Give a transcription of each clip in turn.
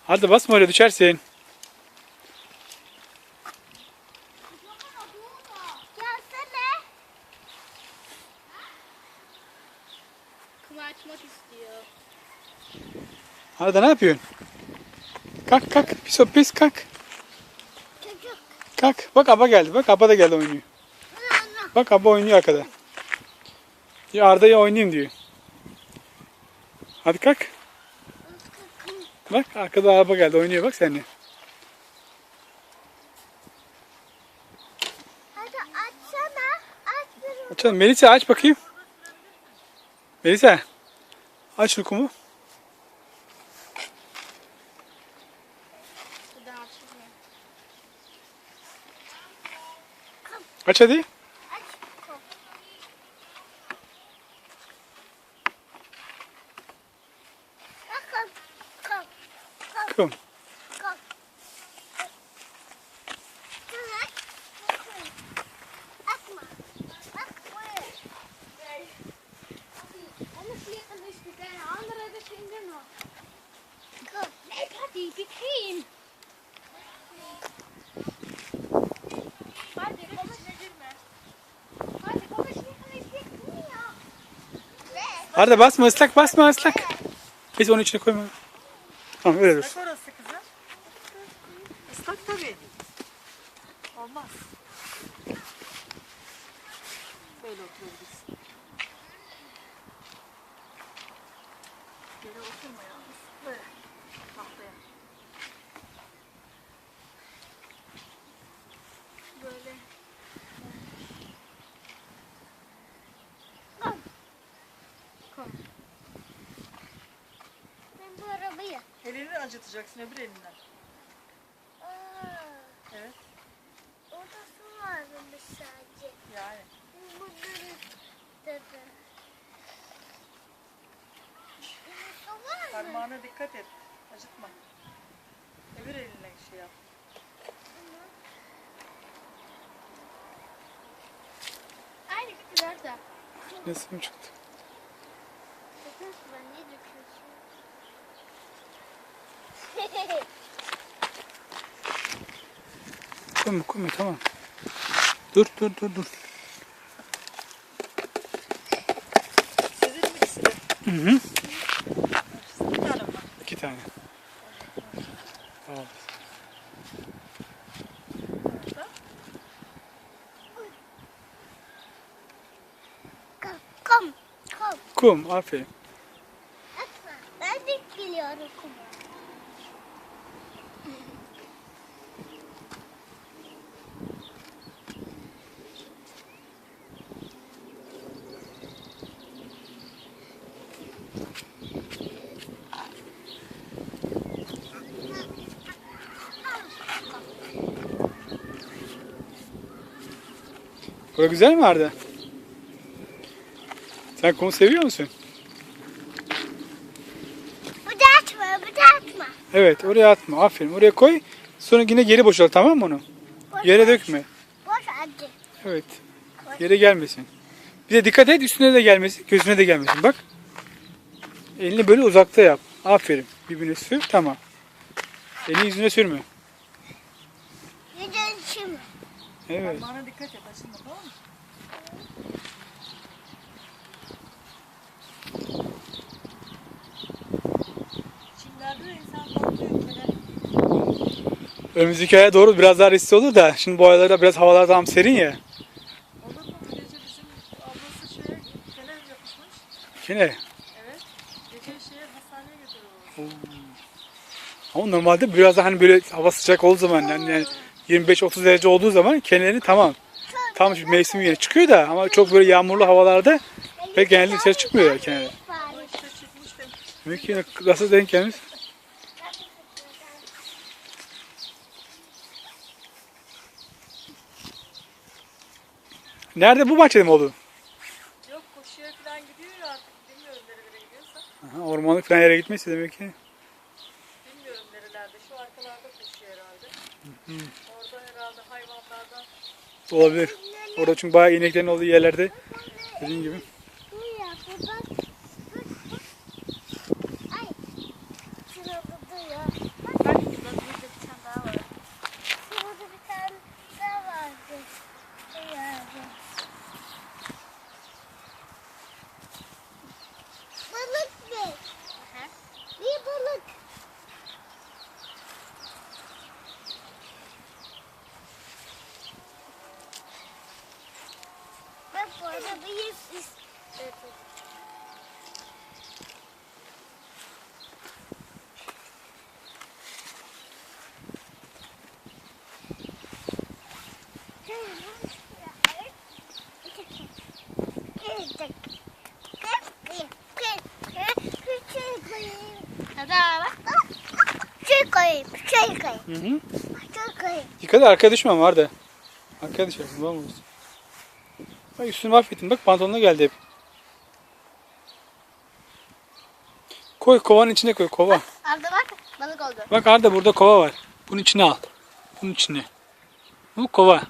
Hadi basma öyle düşersin. Gelsene. Kuma açmak istiyor. Arda ne yapıyorsun? Kalk kalk. Pis o pis kalk. Çocuk. Kalk. Bak Aba geldi. Bak Aba da geldi oynuyor. Bak Aba oynuyor arkada. Ya Arda'ya oynayayım diyor. Hadi kalk. Bak arkada Aba geldi oynuyor bak seninle. Hadi açsana. Aç bir. Açalım. Melisa aç bakayım. Melisa. Aç şu kumu. Buradan açılmıyor. Aç hadi. Aç. Kom. Kom. Kom. Kum. Kom. Atma. Bak buraya. Anders vliegen dus de andere de vinden nog. Kom. Nee, Patty, bekijken. Hadi kom eens naar binnen. Hadi kom eens liggen. Arda basma ıslak basma ıslak. Biz onun içine koyma. Tamam öyle dursun. Islak orası kızım. Islak tabii. Olmaz. Böyle oturabilirsin. Yere oturma yalnız. Böyle. Tahtaya. Böyle. Kom. Kom. Ben bu arabayı. Elini acıtacaksın öbür elinden. Evet. Orada su varmış sadece. Yani. Bunları dedi. Su var mı? Parmağına dikkat et. Acıtma. Öbür eline şey yap. Aynı gittiler de. Resim çıktı. Bakın ben ne döküyorsun? Koyma koyma tamam. Dur dur dur dur. Sizin mi ikisi de? Hı hı. Bir tane mi? 2 tane. Tamam. Kom. Kom. Kum aferin. Atma. Ben de geliyorum kuma. Bura güzel mi Arda? Sen kumu seviyor musun? Bu da atma. Bu da atma. Evet oraya atma aferin. Oraya koy. Sonra yine geri boşalt tamam mı onu? Boş Yere ver. dökme. Boş hadi. Evet. Yere gelmesin. Bir de dikkat et üstüne de gelmesin. Gözüne de gelmesin. Bak. Elini böyle uzakta yap. Aferin. Birbirine sür. Tamam. Elini yüzüne sürme. Neden şimdi? Evet. Parmağına dikkat et. Açılma tamam mı? Çimlerde de insan korkuyor. Böyle Önümüzdeki aya doğru biraz daha riskli olur da. Şimdi bu aylarda biraz havalar tam serin ya. olur mu? Bu gece bizim ablası şeye kene yapışmış. Yine. Evet. Gece şeye hastaneye götürüyorlar. Ama normalde biraz daha hani böyle hava sıcak olduğu zaman yani 25-30 derece olduğu zaman kendilerini tamam. Tam şu mevsim yine çıkıyor da ama çok böyle yağmurlu havalarda pek genelde dışarı çıkmıyor ya kendileri. O işte çıkmış demiş. Demek ki yine nasıl denk gelmiş. Nerede bu bahçede mi oldu? Yok koşuya falan gidiyor ya artık. Bilmiyorum nerelere gidiyorsa. Aha, ormanlık falan yere gitmesi demek ki. Bilmiyorum nerelerde. Şu arkalarda koşuyor herhalde. Orada herhalde hayvanlardan. Olabilir. Orada çünkü bayağı ineklerin olduğu yerlerde dediğin gibi. Bu ya. Bu bak. Ay. Şurada duruyor. Bak. Arabayı siz. Evet. Hı hı. Dikkat et arkaya düşme ama Arda. Arkaya düşersin. Var mı? Bak üstünü mahvettin. Bak pantolonuna geldi hep. Koy kovanın içine koy kova. Arda bak balık oldu. Bak Arda burada kova var. Bunun içine al. Bunun içine. Bu kova.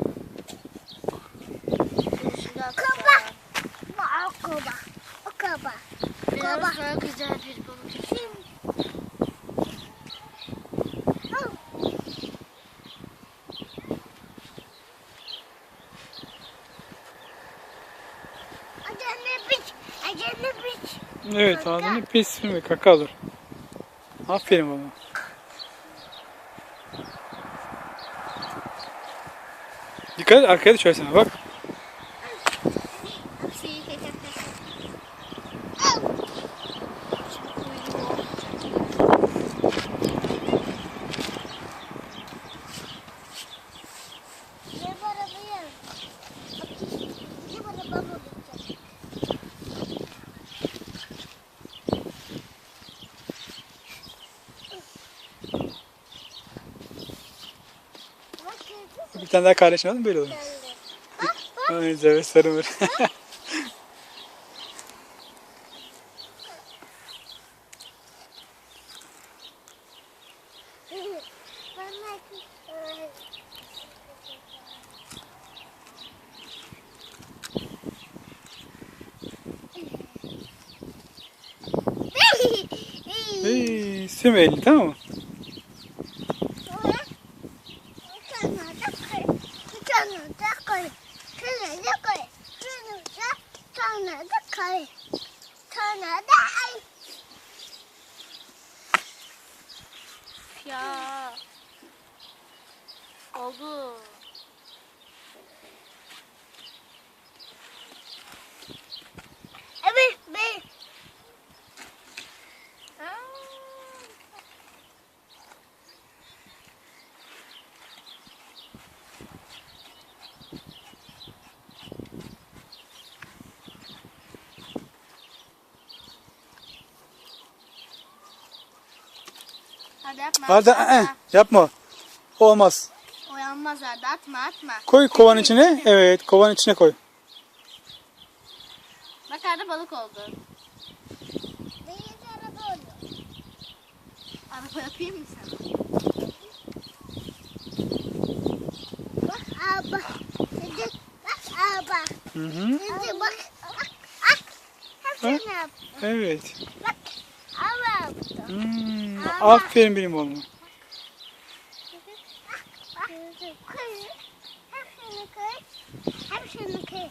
Kaba. Kaba. Kaba. Biraz daha güzel bir balık. Acele biç. Evet ağzını pis ve kaka alır. Aferin baba. Dikkat et arkaya düşersin bak. Bir tane daha kardeşin var mı böyle olur? Ay evet sarılır. Hey, sürme elini tamam mı? Ya. Oldu. Evet, ben. Hadi yapma. Arda yapma. Olmaz. Uyanmaz Arda, atma. Koy kovanın içine. Evet kovanın içine koy. Bak Arda balık oldu. Araba oldu. Araba yapayım mı sana? Bak araba. Bak araba. Hı hı. Bak. Bak. Hepsini yap. Evet. Bak. Araba yaptım. Aferin benim oğluma. Bak. Koy. Hepsini koy. Hepsini koy.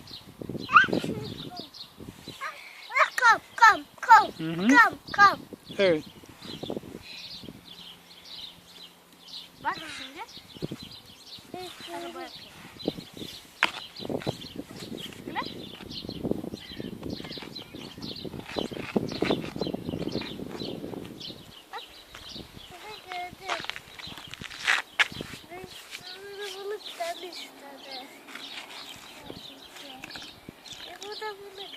Hepsini koy. Bak kom. Hı hı. Kom. Evet. Bak şimdi. Araba yapayım. Değil mi? Bak. Şurada gördüm. Balıktan istedi. Bu da balık.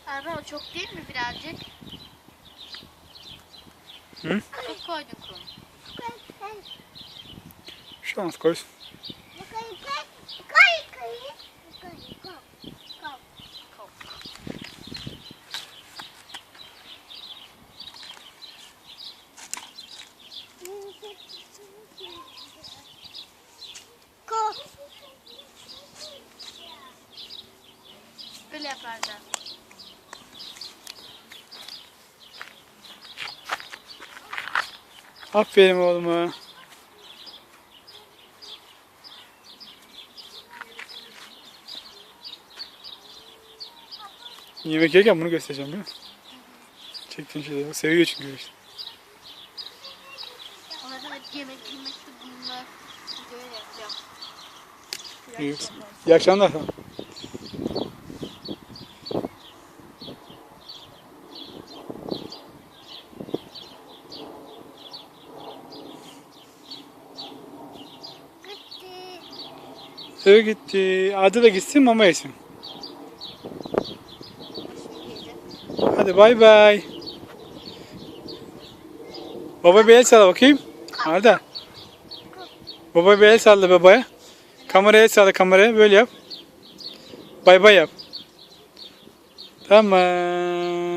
Abi o çok değil mi birazcık? Hı? Çok koydun kum. Şu an koy. Böyle yapardı. Aferin oğluma. Yemek yerken bunu göstereceğim değil mi? Çektiğim şeyleri. O seviyor çünkü işte. Ona evet yemek yemekte bunlar böyle yapacağım. İyi, İyi akşamlar. Gitti. Eve gitti. Adı da gitsin, mama yesin. Hadi bay bay. Baba bir el salla bakayım. Arda. Baba bir el salla babaya. Kameraya el salla, kameraya böyle yap. Bay bay yap. Tamam.